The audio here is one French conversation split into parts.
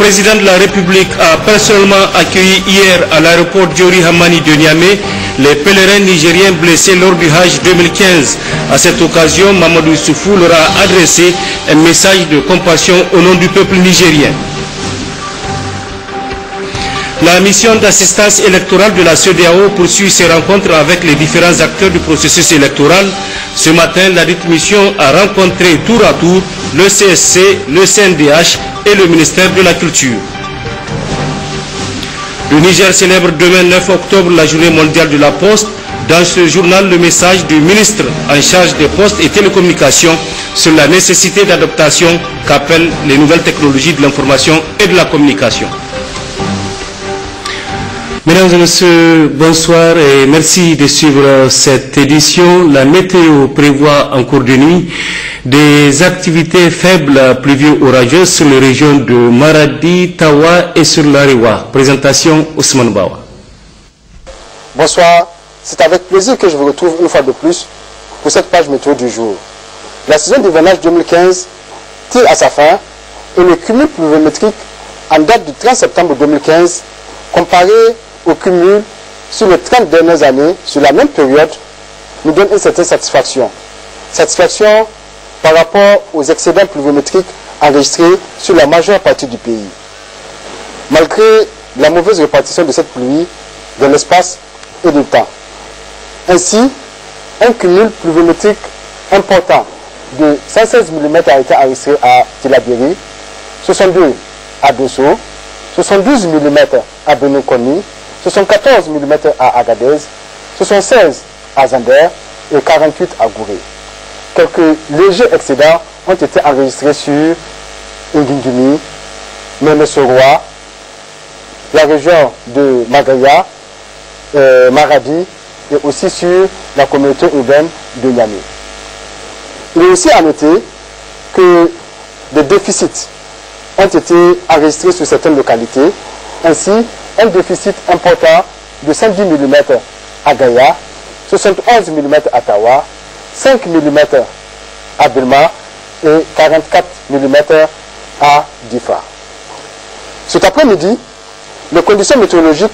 président de la République a personnellement accueilli hier à l'aéroport Diori Hamani de Niamey les pèlerins nigériens blessés lors du Hajj 2015. À cette occasion, Mamadou Issoufou leur a adressé un message de compassion au nom du peuple nigérien. La mission d'assistance électorale de la CEDEAO poursuit ses rencontres avec les différents acteurs du processus électoral. Ce matin, la dite mission a rencontré tour à tour le CSC, le CNDH et le ministère de la Culture. Le Niger célèbre demain 9 octobre la journée mondiale de la Poste. Dans ce journal, le message du ministre en charge des postes et télécommunications sur la nécessité d'adaptation qu'appellent les nouvelles technologies de l'information et de la communication. Mesdames et messieurs, bonsoir et merci de suivre cette édition. La météo prévoit en cours de nuit des activités faibles pluvio-orageuses sur les régions de Maradi, Tawa et sur l'Arewa. Présentation Ousmane Bawa. Bonsoir, c'est avec plaisir que je vous retrouve une fois de plus pour cette page météo du jour. La saison d'hivernage 2015 tire à sa fin et le cumul pluviométrique en date du 30 septembre 2015 comparé au cumul sur les 30 dernières années, sur la même période, nous donne une certaine satisfaction. Satisfaction par rapport aux excédents pluviométriques enregistrés sur la majeure partie du pays. Malgré la mauvaise répartition de cette pluie dans l'espace et le temps. Ainsi, un cumul pluviométrique important de 116 mm a été enregistré à Tilabiri, 62 à Dosso, 72 mm à Benokoni, 74 mm à Agadez, 76 à Zander et 48 à Gouré. Quelques légers excédents ont été enregistrés sur Ngingimi, Menesoroa, la région de Magaya, Maradi et aussi sur la communauté urbaine de Niamey. Il est aussi à noter que des déficits ont été enregistrés sur certaines localités. Ainsi, un déficit important de 110 mm à Gaïa, 71 mm à Tawa, 5 mm à Bilma et 44 mm à Difa. Cet après-midi, les conditions météorologiques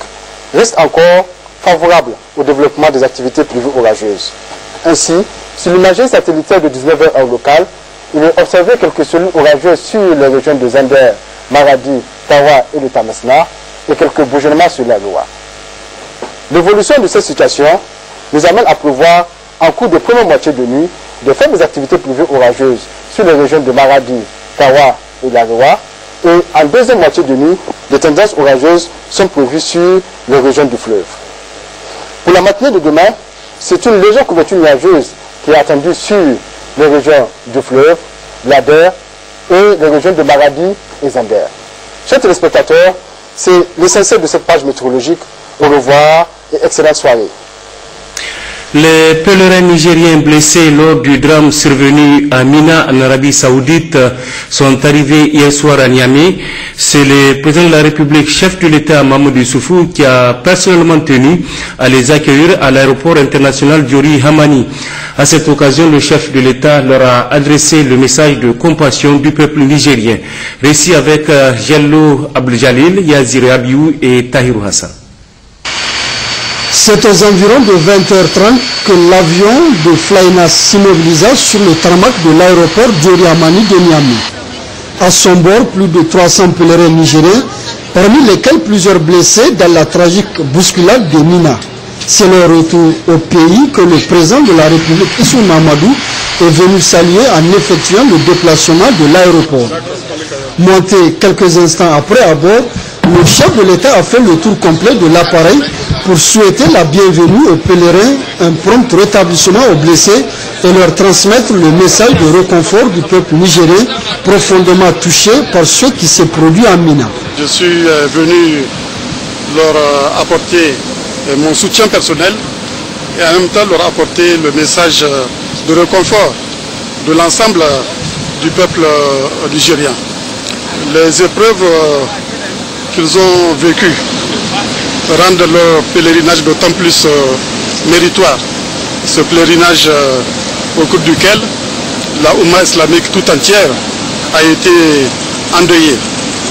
restent encore favorables au développement des activités pluvio-orageuses. Ainsi, sur l'imagerie satellitaire de 19h heure locale, il est observé quelques cellules orageuses sur les régions de Zander, Maradi, Tawa et le Tamasna et quelques bourgeonnements sur la Loa. L'évolution de cette situation nous amène à prévoir en cours de première moitié de nuit de faibles activités pluvio-orageuses sur les régions de Maradi, Tawa et la Loa et en deuxième moitié de nuit, des tendances orageuses sont prévues sur les régions du fleuve. Pour la matinée de demain, c'est une légère couverture nuageuse qui est attendue sur les régions du fleuve, l'Ader et les régions de Maradi et Zander. Chers téléspectateurs, c'est l'essentiel de cette page météorologique. Au revoir et excellente soirée. Les pèlerins nigériens blessés lors du drame survenu à Mina, en Arabie Saoudite, sont arrivés hier soir à Niamey. C'est le président de la République, chef de l'État, Mamadou Issoufou, qui a personnellement tenu à les accueillir à l'aéroport international Diori Hamani. À cette occasion, le chef de l'État leur a adressé le message de compassion du peuple nigérien. Récit avec Jello Abdeljalil, Yazir Abiou et Tahirou Hassan. C'est aux environs de 20h30 que l'avion de Flynas s'immobilisa sur le tarmac de l'aéroport Diori Hamani de Niamey. À son bord, plus de 300 pèlerins nigériens, parmi lesquels plusieurs blessés dans la tragique bousculade de Mina. C'est leur retour au pays que le président de la République, Issou Mahamadou, est venu saluer en effectuant le déplacement de l'aéroport. Monté quelques instants après à bord, le chef de l'État a fait le tour complet de l'appareil pour souhaiter la bienvenue aux pèlerins, un prompt rétablissement aux blessés et leur transmettre le message de réconfort du peuple nigérien profondément touché par ce qui s'est produit à Mina. Je suis venu leur apporter mon soutien personnel et en même temps leur apporter le message de réconfort de l'ensemble du peuple nigérien. Les épreuves qu'ils ont vécues rendent leur pèlerinage d'autant plus méritoire. Ce pèlerinage au cours duquel la Oumma islamique tout entière a été endeuillée.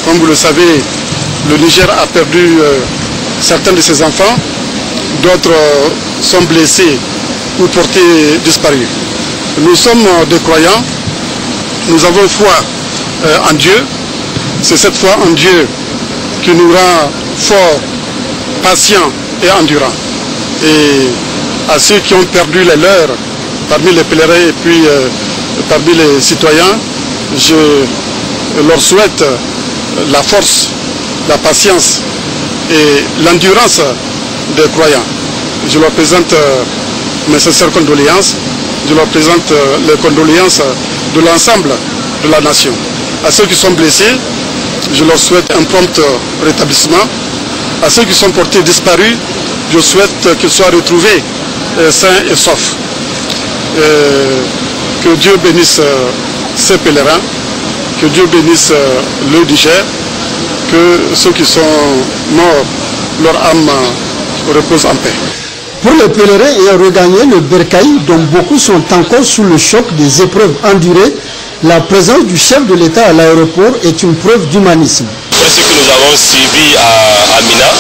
Comme vous le savez, le Niger a perdu certains de ses enfants, d'autres sont blessés ou portés disparus. Nous sommes des croyants, nous avons foi en Dieu. C'est cette foi en Dieu qui nous rend forts, patients et endurants. Et à ceux qui ont perdu les leurs, parmi les pèlerins et puis parmi les citoyens, je leur souhaite la force, la patience et l'endurance des croyants. Je leur présente mes sincères condoléances, je leur présente les condoléances de l'ensemble de la nation. À ceux qui sont blessés, je leur souhaite un prompt rétablissement. À ceux qui sont portés disparus, je souhaite qu'ils soient retrouvés sains et saufs. Que Dieu bénisse ces pèlerins, que Dieu bénisse le Niger, que ceux qui sont morts, leur âme repose en paix. Pour les pèlerins ayant regagné le Bercail, dont beaucoup sont encore sous le choc des épreuves endurées, la présence du chef de l'État à l'aéroport est une preuve d'humanisme. Après ce que nous avons suivi à Mina,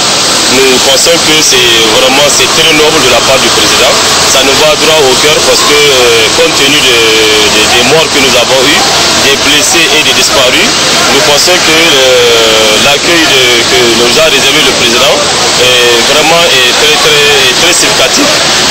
nous pensons que c'est très noble de la part du président. Ça nous va droit au cœur parce que compte tenu des morts que nous avons eus, des blessés et des disparus, nous pensons que l'accueil que nous a réservé le président est très significatif.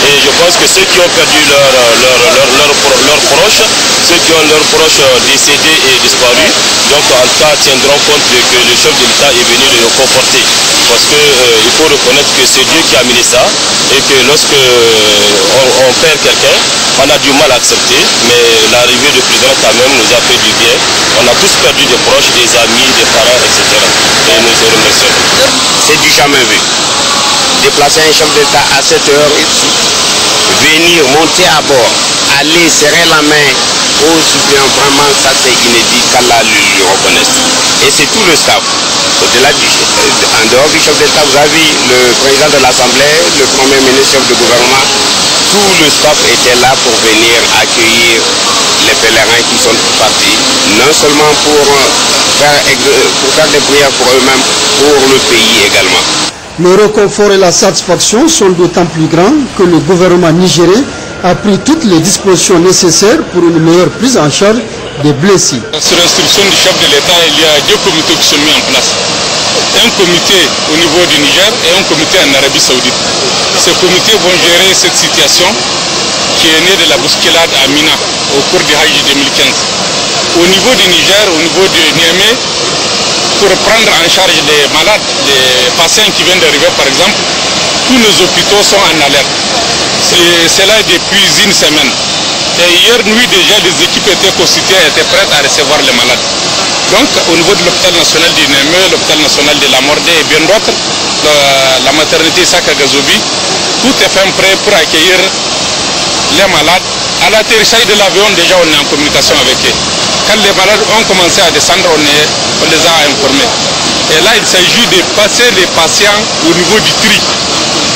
Et je pense que ceux qui ont perdu leurs proches, ceux qui ont leurs proches décédés et disparus, donc en tout cas tiendront compte que le chef de l'État est venu les conforter. Parce qu'il faut reconnaître que c'est Dieu qui a mis ça et que lorsque on perd quelqu'un, on a du mal à accepter, mais l'arrivée du président quand même nous a fait du bien. On a tous perdu des proches, des amis, des parents, etc. Et nous les remercions. C'est du jamais vu. Déplacer un chef d'État à cette heure ici, venir, monter à bord, aller serrer la main aux soutiens, vraiment ça c'est inédit, qu'Allah lui reconnaisse. Et c'est tout le staff. Au-delà en dehors du chef d'État, vous avez le président de l'Assemblée, le premier ministre, chef de gouvernement, tout le staff était là pour venir accueillir les pèlerins qui sont partis, non seulement pour faire des prières pour eux-mêmes, pour le pays également. Le réconfort et la satisfaction sont d'autant plus grands que le gouvernement nigérien a pris toutes les dispositions nécessaires pour une meilleure prise en charge des blessés. Sur instruction du chef de l'État, il y a deux comités qui sont mis en place. Un comité au niveau du Niger et un comité en Arabie Saoudite. Ces comités vont gérer cette situation qui est née de la bousculade à Mina au cours du Hajj 2015. Au niveau du Niger, au niveau de Niamey, pour prendre en charge les malades, les patients qui viennent d'arriver par exemple, tous les hôpitaux sont en alerte. C'est là depuis une semaine. Et hier nuit déjà, les équipes étaient constituées, étaient prêtes à recevoir les malades. Donc au niveau de l'hôpital national du Niamey, l'hôpital national de la Mordée et bien d'autres, la maternité Saka Gazobi, tout est fait prêt pour accueillir les malades. À l'atterrissage de l'avion, déjà on est en communication avec eux. Quand les malades ont commencé à descendre, on les a informés. Et là, il s'agit de passer les patients au niveau du tri,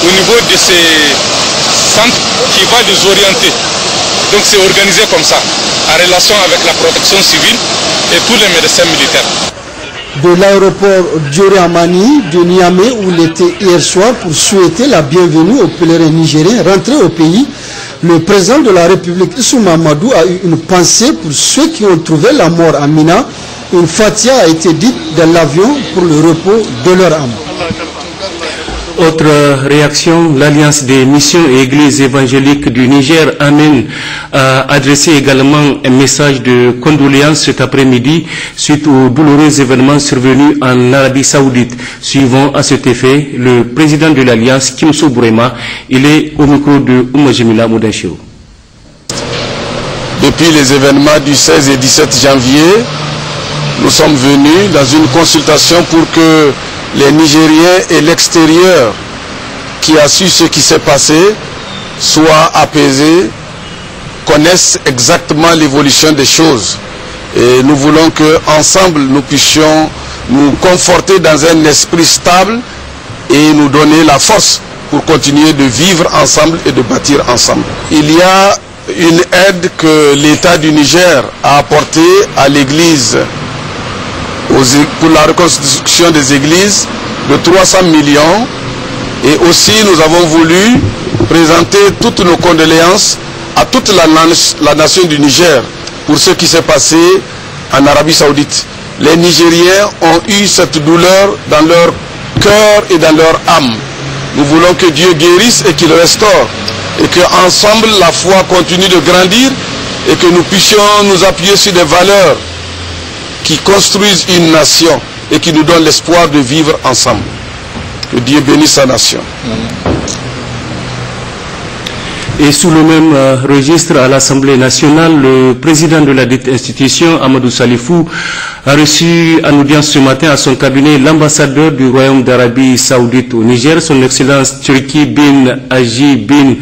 au niveau de ces centres qui va les orienter. Donc c'est organisé comme ça, en relation avec la protection civile et tous les médecins militaires. De l'aéroport Dioré Hamani de Niamey, où il était hier soir pour souhaiter la bienvenue aux pèlerins nigériens rentrés au pays, le président de la République Issou Mahamadou a eu une pensée pour ceux qui ont trouvé la mort à Mina. Une fatia a été dite dans l'avion pour le repos de leur âme. Autre réaction, l'Alliance des missions et églises évangéliques du Niger Amen a adressé également un message de condoléances cet après-midi suite aux douloureux événements survenus en Arabie Saoudite. Suivant à cet effet le président de l'Alliance, Kimso Bourema, il est au micro de Ouma Jemila Moudachio. Depuis les événements du 16 et 17 janvier, nous sommes venus dans une consultation pour que les Nigériens et l'extérieur qui a su ce qui s'est passé soient apaisés, connaissent exactement l'évolution des choses. Et nous voulons qu'ensemble nous puissions nous conforter dans un esprit stable et nous donner la force pour continuer de vivre ensemble et de bâtir ensemble. Il y a une aide que l'État du Niger a apportée à l'Église pour la reconstruction des églises de 300 millions. Et aussi nous avons voulu présenter toutes nos condoléances à toute la nation du Niger pour ce qui s'est passé en Arabie Saoudite. Les Nigériens ont eu cette douleur dans leur cœur et dans leur âme. Nous voulons que Dieu guérisse et qu'il restaure. Et qu'ensemble la foi continue de grandir et que nous puissions nous appuyer sur des valeurs qui construisent une nation et qui nous donnent l'espoir de vivre ensemble. Que Dieu bénisse sa nation. Et sous le même registre à l'Assemblée nationale, le président de la dite institution, Amadou Salifou, a reçu en audience ce matin à son cabinet l'ambassadeur du Royaume d'Arabie Saoudite au Niger, son Excellence Turki bin Haji bin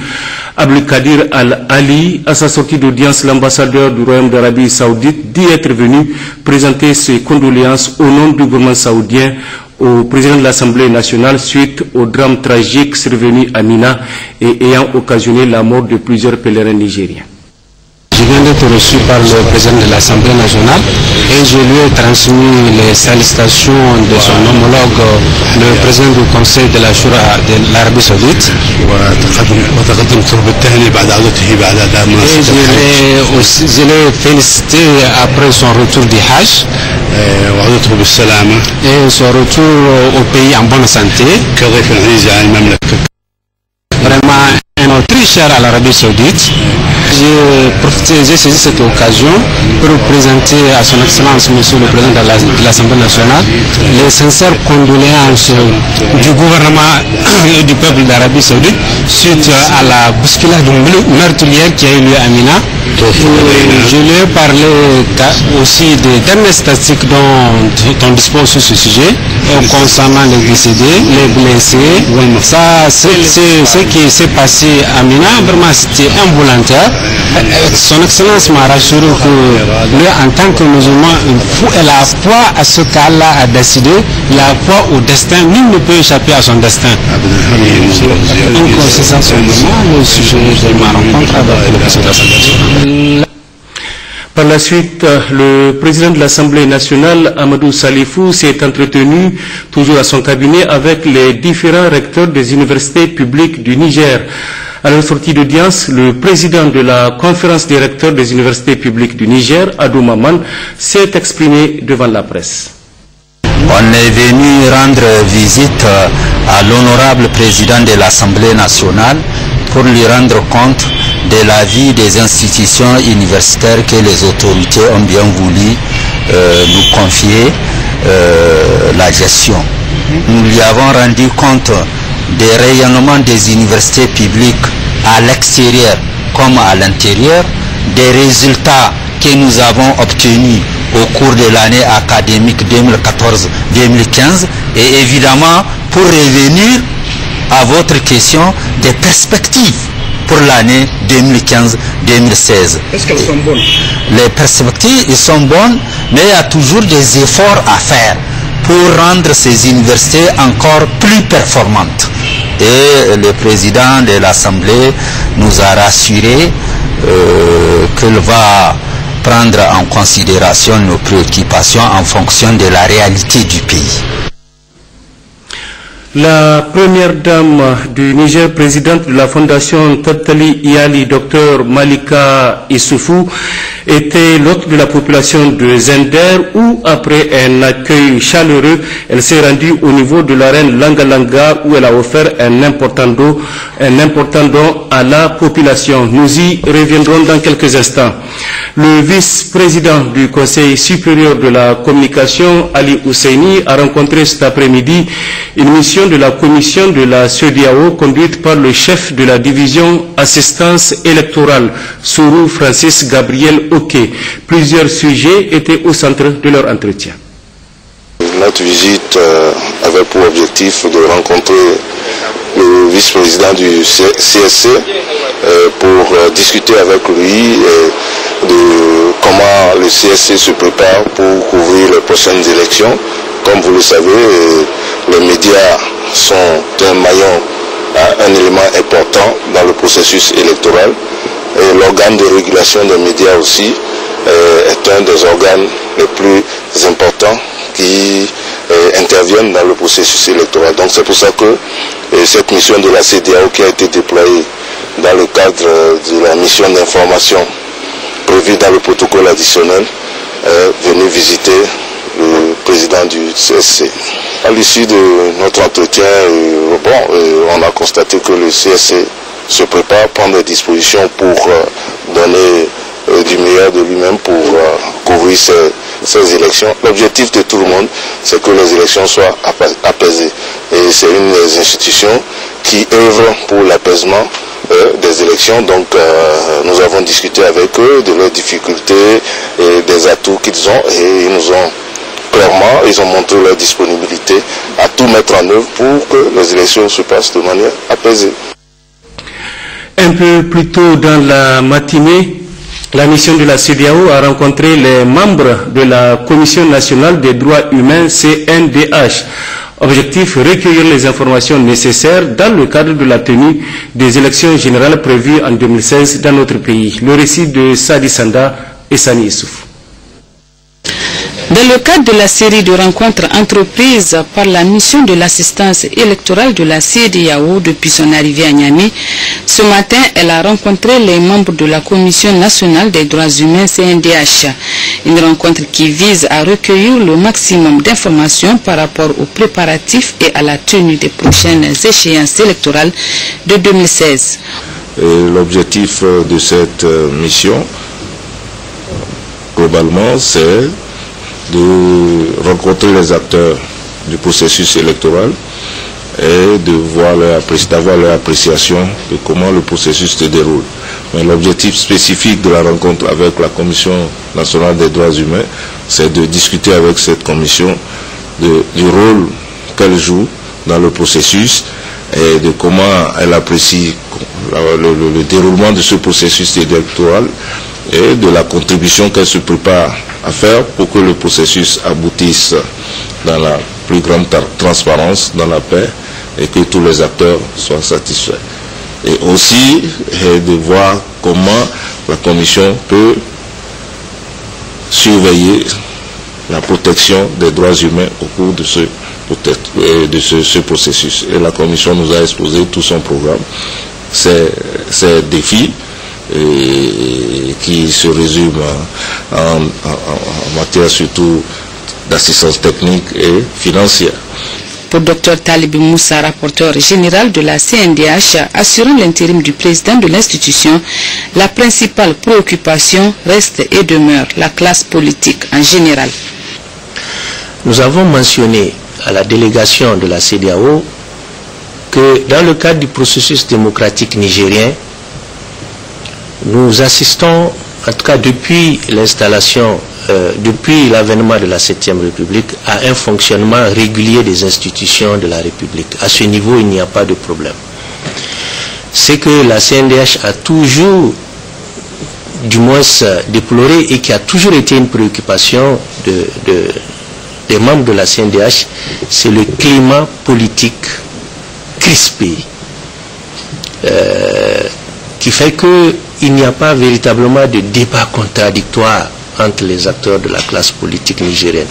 Abdelkader Al-Ali. À sa sortie d'audience, l'ambassadeur du Royaume d'Arabie Saoudite dit être venu présenter ses condoléances au nom du gouvernement saoudien au président de l'Assemblée nationale suite au drame tragique survenu à Mina et ayant occasionné la mort de plusieurs pèlerins nigériens. Je viens d'être reçu par le président de l'Assemblée nationale et je lui ai transmis les salutations de son homologue, le président du Conseil de la Shura de l'Arabie Saoudite. Et je l'ai félicité après son retour du Hajj et son retour au pays en bonne santé. Vraiment un homme très cher à l'Arabie Saoudite. J'ai saisi cette occasion pour présenter à son Excellence, Monsieur le Président de l'Assemblée nationale, les sincères condoléances du gouvernement et du peuple d'Arabie Saoudite suite à la bousculade meurtrière qui a eu lieu à Mina. Je lui ai parlé aussi des dernières statistiques dont on dispose sur ce sujet concernant les décédés, les blessés. Ça, ce qui s'est passé à Mina, vraiment c'était involontaire. Son Excellence m'a rassuré que lui, en tant que musulman, il a foi à ce qu'Allah a décidé, il a foi au destin, nul ne peut échapper à son destin. Donc c'est ça le sujet de ma rencontre avec le président de l'Assemblée. Par la suite, le président de l'Assemblée nationale, Amadou Salifou, s'est entretenu, toujours à son cabinet, avec les différents recteurs des universités publiques du Niger. À la sortie d'audience, le président de la conférence des recteurs des universités publiques du Niger, Adou Maman, s'est exprimé devant la presse. On est venu rendre visite à l'honorable président de l'Assemblée nationale pour lui rendre compte de la vie des institutions universitaires que les autorités ont bien voulu nous confier la gestion. Nous lui avons rendu compte des rayonnements des universités publiques à l'extérieur comme à l'intérieur, des résultats que nous avons obtenus au cours de l'année académique 2014-2015 et évidemment pour revenir à votre question des perspectives pour l'année 2015-2016. Est-ce qu'elles sont bonnes? Les perspectives ils sont bonnes, mais il y a toujours des efforts à faire pour rendre ces universités encore plus performantes. Et le président de l'Assemblée nous a rassuré qu'il va prendre en considération nos préoccupations en fonction de la réalité du pays. La première dame du Niger, présidente de la fondation Tattali Iyali, Dr Malika Issoufou, était l'hôte de la population de Zender où, après un accueil chaleureux, elle s'est rendue au niveau de l'arène Langa où elle a offert un important don à la population. Nous y reviendrons dans quelques instants. Le vice-président du Conseil supérieur de la communication, Ali Ousseini, a rencontré cet après-midi une mission de la commission de la CEDEAO conduite par le chef de la division assistance électorale, Sourou Francis Gabriel Oké. Plusieurs sujets étaient au centre de leur entretien. Notre visite avait pour objectif de rencontrer le vice-président du CSC pour discuter avec lui de comment le CSC se prépare pour couvrir les prochaines élections. Comme vous le savez, les médias sont un maillon, un élément important dans le processus électoral. Et l'organe de régulation des médias aussi est un des organes les plus importants qui interviennent dans le processus électoral. Donc c'est pour ça que cette mission de la CEDEAO qui a été déployée dans le cadre de la mission d'information prévue dans le protocole additionnel est venue visiter le président du CSC. À l'issue de notre entretien, on a constaté que le CSC se prépare à prendre des dispositions pour donner du meilleur de lui-même pour couvrir ces élections. L'objectif de tout le monde, c'est que les élections soient apaisées. Et c'est une des institutions qui œuvre pour l'apaisement des élections. Donc nous avons discuté avec eux de leurs difficultés et des atouts qu'ils ont, et ils nous ont clairement, ils ont montré leur disponibilité à tout mettre en œuvre pour que les élections se passent de manière apaisée. Un peu plus tôt dans la matinée, la mission de la CEDEAO a rencontré les membres de la Commission nationale des droits humains CNDH. Objectif, recueillir les informations nécessaires dans le cadre de la tenue des élections générales prévues en 2016 dans notre pays. Le récit de Sadi Sanda et Sani Issouf. Dans le cadre de la série de rencontres entreprises par la mission de l'assistance électorale de la CEDEAO depuis son arrivée à Niamey, ce matin, elle a rencontré les membres de la Commission nationale des droits humains CNDH. Une rencontre qui vise à recueillir le maximum d'informations par rapport aux préparatifs et à la tenue des prochaines échéances électorales de 2016. L'objectif de cette mission, globalement, c'est de rencontrer les acteurs du processus électoral et d'avoir leur appréciation de comment le processus se déroule. Mais l'objectif spécifique de la rencontre avec la Commission nationale des droits humains, c'est de discuter avec cette commission du rôle qu'elle joue dans le processus et de comment elle apprécie le déroulement de ce processus électoral et de la contribution qu'elle se prépare à faire pour que le processus aboutisse dans la plus grande transparence, dans la paix, et que tous les acteurs soient satisfaits. Et aussi de voir comment la Commission peut surveiller la protection des droits humains au cours de ce processus. Et la Commission nous a exposé tout son programme, ces défis, qui se résume en matière surtout d'assistance technique et financière. Pour Dr Talib Moussa, rapporteur général de la CNDH, assurant l'intérim du président de l'institution, la principale préoccupation reste et demeure la classe politique en général. Nous avons mentionné à la délégation de la CEDEAO que dans le cadre du processus démocratique nigérien, nous assistons, en tout cas depuis l'installation, depuis l'avènement de la 7e République, à un fonctionnement régulier des institutions de la République. À ce niveau, il n'y a pas de problème. C'est que la CNDH a toujours, du moins, déploré et qui a toujours été une préoccupation des membres de la CNDH, c'est le climat politique crispé, qui fait qu'il n'y a pas véritablement de débat contradictoire entre les acteurs de la classe politique nigérienne.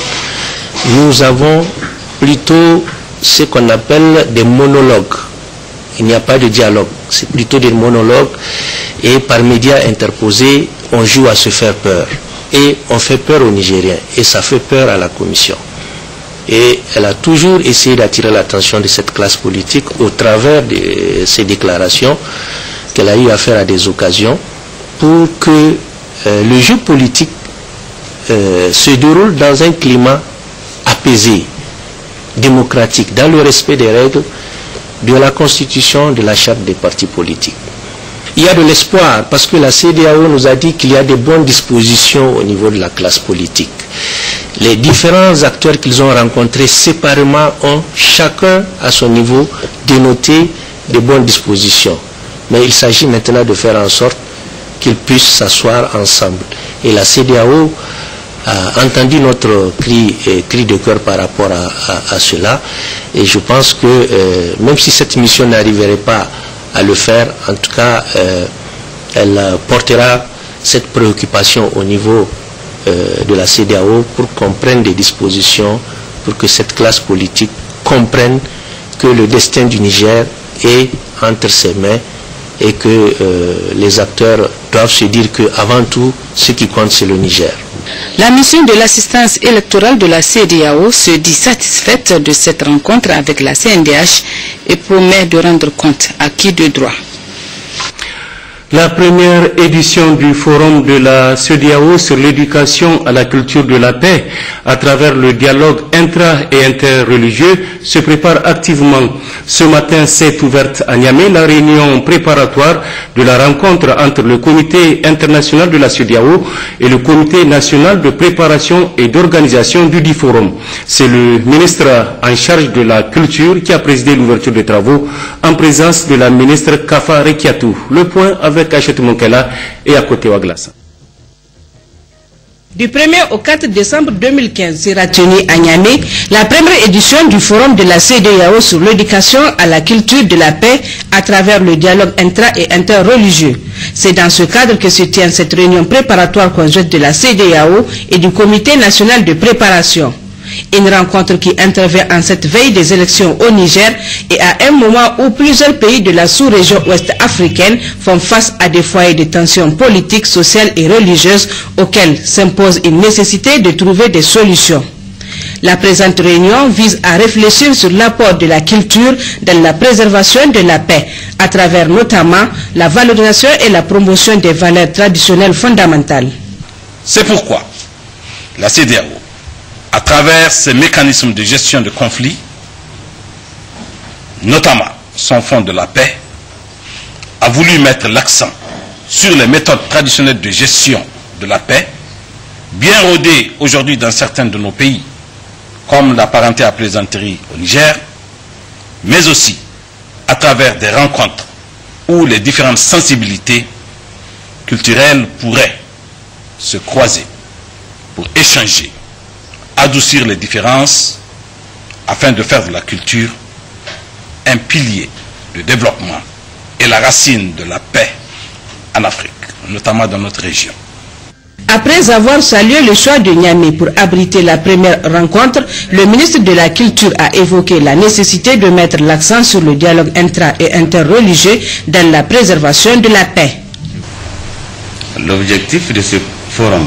Nous avons plutôt ce qu'on appelle des monologues. Il n'y a pas de dialogue, c'est plutôt des monologues, et par médias interposés, on joue à se faire peur. Et on fait peur aux Nigériens, et ça fait peur à la Commission. Et elle a toujours essayé d'attirer l'attention de cette classe politique au travers de ces déclarations qu'elle a eu à faire à des occasions pour que le jeu politique se déroule dans un climat apaisé, démocratique, dans le respect des règles de la Constitution, de la charte des partis politiques. Il y a de l'espoir parce que la CEDEAO nous a dit qu'il y a de bonnes dispositions au niveau de la classe politique. Les différents acteurs qu'ils ont rencontrés séparément ont chacun à son niveau dénoté de bonnes dispositions. Mais il s'agit maintenant de faire en sorte qu'ils puissent s'asseoir ensemble. Et la CEDEAO a entendu notre cri de cœur par rapport à cela. Et je pense que même si cette mission n'arriverait pas à le faire, en tout cas, elle portera cette préoccupation au niveau de la CEDEAO pour qu'on prenne des dispositions pour que cette classe politique comprenne que le destin du Niger est entre ses mains et que les acteurs doivent se dire qu'avant tout, ce qui compte, c'est le Niger. La mission de l'assistance électorale de la CEDEAO se dit satisfaite de cette rencontre avec la CNDH et promet de rendre compte à qui de droit. La première édition du forum de la CEDEAO sur l'éducation à la culture de la paix à travers le dialogue intra- et interreligieux se prépare activement. Ce matin s'est ouverte à Niamey la réunion préparatoire de la rencontre entre le comité international de la CEDEAO et le comité national de préparation et d'organisation du dit forum. C'est le ministre en charge de la culture qui a présidé l'ouverture des travaux en présence de la ministre Kafa Rekiatou. Le point avec Achette Monkela et à côté Ouaglas. Du 1er au 4 décembre 2015 sera tenue à Niamey la première édition du forum de la CEDEAO sur l'éducation à la culture de la paix à travers le dialogue intra- et interreligieux. C'est dans ce cadre que se tient cette réunion préparatoire conjointe de la CEDEAO et du Comité national de préparation. Une rencontre qui intervient en cette veille des élections au Niger et à un moment où plusieurs pays de la sous-région ouest africaine font face à des foyers de tensions politiques, sociales et religieuses auxquels s'impose une nécessité de trouver des solutions. La présente réunion vise à réfléchir sur l'apport de la culture dans la préservation de la paix, à travers notamment la valorisation et la promotion des valeurs traditionnelles fondamentales. C'est pourquoi la CEDEAO, à travers ses mécanismes de gestion de conflits, notamment son fonds de la paix, a voulu mettre l'accent sur les méthodes traditionnelles de gestion de la paix, bien rodées aujourd'hui dans certains de nos pays, comme la parenté à plaisanterie au Niger, mais aussi à travers des rencontres où les différentes sensibilités culturelles pourraient se croiser pour échanger, adoucir les différences afin de faire de la culture un pilier de développement et la racine de la paix en Afrique, notamment dans notre région. Après avoir salué le choix de Niamey pour abriter la première rencontre, le ministre de la Culture a évoqué la nécessité de mettre l'accent sur le dialogue intra- et interreligieux dans la préservation de la paix. L'objectif de ce forum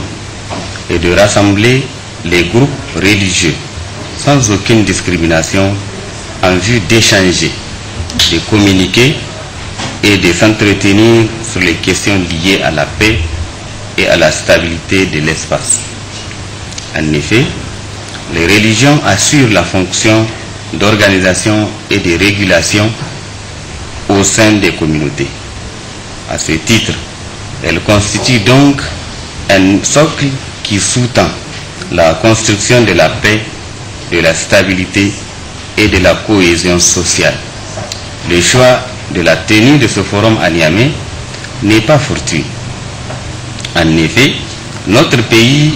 est de rassembler les groupes religieux sans aucune discrimination en vue d'échanger, de communiquer et de s'entretenir sur les questions liées à la paix et à la stabilité de l'espace. En effet, les religions assurent la fonction d'organisation et de régulation au sein des communautés. À ce titre, elles constituent donc un socle qui sous-tend la construction de la paix, de la stabilité et de la cohésion sociale. Le choix de la tenue de ce forum à Niamey n'est pas fortuit. En effet, notre pays,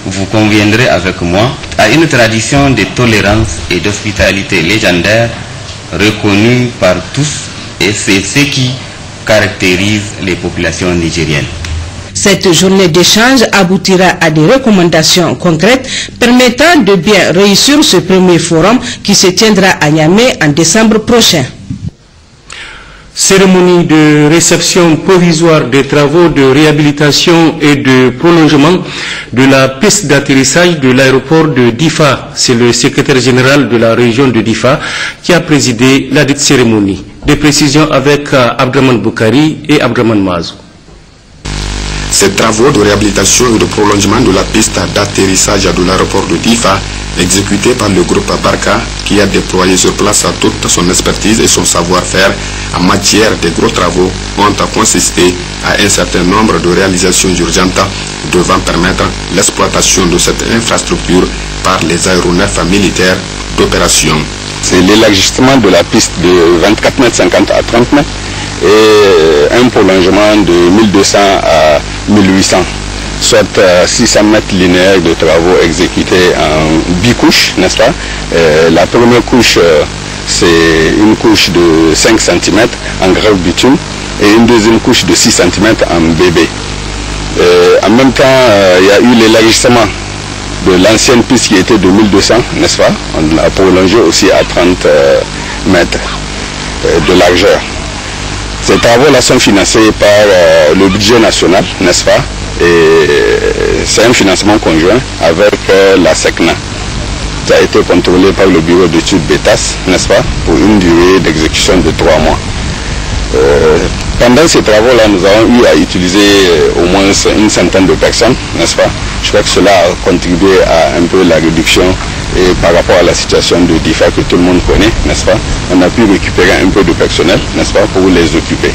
vous conviendrez avec moi, a une tradition de tolérance et d'hospitalité légendaire reconnue par tous, et c'est ce qui caractérise les populations nigériennes. Cette journée d'échange aboutira à des recommandations concrètes permettant de bien réussir ce premier forum qui se tiendra à Niamey en décembre prochain. Cérémonie de réception provisoire des travaux de réhabilitation et de prolongement de la piste d'atterrissage de l'aéroport de Difa. C'est le secrétaire général de la région de Difa qui a présidé la dite cérémonie. Des précisions avec Abdraman Boukari et Abdraman Mazou. Ces travaux de réhabilitation et de prolongement de la piste d'atterrissage de l'aéroport de Difa, exécutés par le groupe Barca, qui a déployé sur place toute son expertise et son savoir-faire en matière de gros travaux, ont consisté à un certain nombre de réalisations urgentes devant permettre l'exploitation de cette infrastructure par les aéronefs militaires d'opération. C'est l'élargissement de la piste de 24 mètres 50 à 30 mètres et un prolongement de 1200 à 1800, soit 600 mètres linéaires de travaux exécutés en bicouches, n'est-ce pas? La première couche, c'est une couche de 5 cm en grave bitume et une deuxième couche de 6 cm en bébé. En même temps, il y a eu l'élargissement de l'ancienne piste qui était de 1200, n'est-ce pas? On l'a prolongé aussi à 30 mètres de largeur. Ces travaux-là sont financés par le budget national, n'est-ce pas? Et c'est un financement conjoint avec la SECNA. Ça a été contrôlé par le bureau d'études BETAS, n'est-ce pas? Pour une durée d'exécution de 3 mois. Pendant ces travaux-là, nous avons eu à utiliser au moins une centaine de personnes, n'est-ce pas? Je crois que cela a contribué à un peu la réduction et par rapport à la situation de DIFA que tout le monde connaît, n'est-ce pas? On a pu récupérer un peu de personnel, n'est-ce pas, pour les occuper.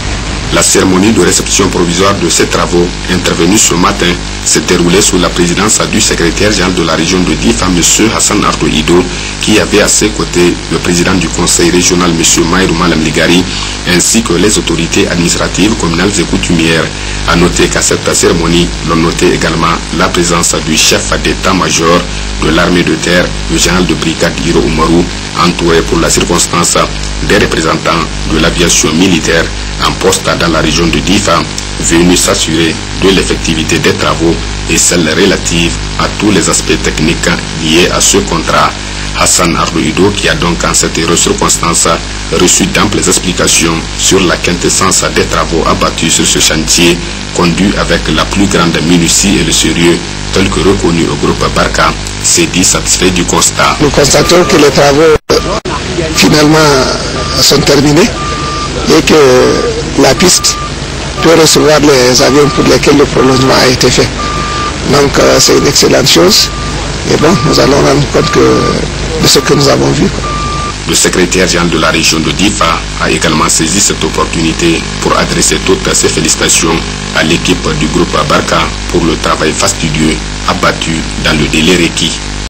La cérémonie de réception provisoire de ces travaux intervenue ce matin s'est déroulée sous la présidence du secrétaire général de la région de Difa, M. Hassan Ardo Ido, qui avait à ses côtés le président du conseil régional, M. Maïrou Malam Ligari, ainsi que les autorités administratives, communales et coutumières. A noter qu'à cette cérémonie, l'on notait également la présence du chef d'état-major de l'armée de terre, le général de brigade Hiro Umaru, entouré pour la circonstance des représentants de l'aviation militaire en poste dans la région de Difa, venus s'assurer de l'effectivité des travaux et celles relatives à tous les aspects techniques liés à ce contrat. Hassan Ardo Ido, qui a donc en cette heureuse circonstance reçu d'amples explications sur la quintessence des travaux abattus sur ce chantier, conduit avec la plus grande minutie et le sérieux, tel que reconnu au groupe Barca, s'est dit satisfait du constat. Nous constatons que les travaux finalement sont terminés et que la piste peut recevoir les avions pour lesquels le prolongement a été fait. Donc c'est une excellente chose. Et bon, nous allons rendre compte de ce que nous avons vu. Le secrétaire général de la région de Difa a également saisi cette opportunité pour adresser toutes ses félicitations à l'équipe du groupe Barca pour le travail fastidieux abattu dans le délai requis.